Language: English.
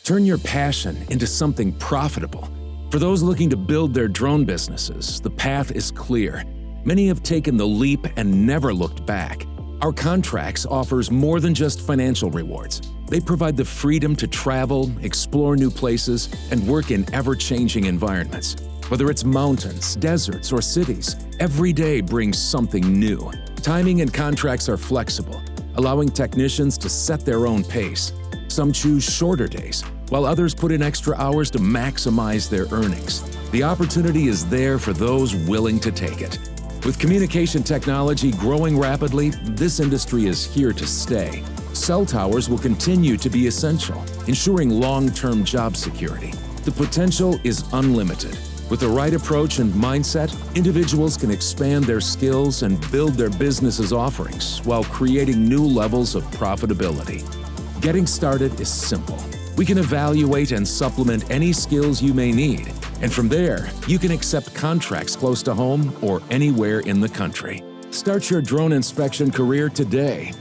Turn your passion into something profitable. For those looking to build their drone businesses, the path is clear. Many have taken the leap and never looked back. Our contracts offers more than just financial rewards. They provide the freedom to travel, explore new places, and work in ever-changing environments. Whether it's mountains, deserts, or cities, every day brings something new. Timing and contracts are flexible, allowing technicians to set their own pace. Some choose shorter days, while others put in extra hours to maximize their earnings. The opportunity is there for those willing to take it. With communication technology growing rapidly, this industry is here to stay. Cell towers will continue to be essential, ensuring long-term job security. The potential is unlimited. With the right approach and mindset, individuals can expand their skills and build their business's offerings while creating new levels of profitability. Getting started is simple. We can evaluate and supplement any skills you may need, and from there, you can accept contracts close to home or anywhere in the country. Start your drone inspection career today.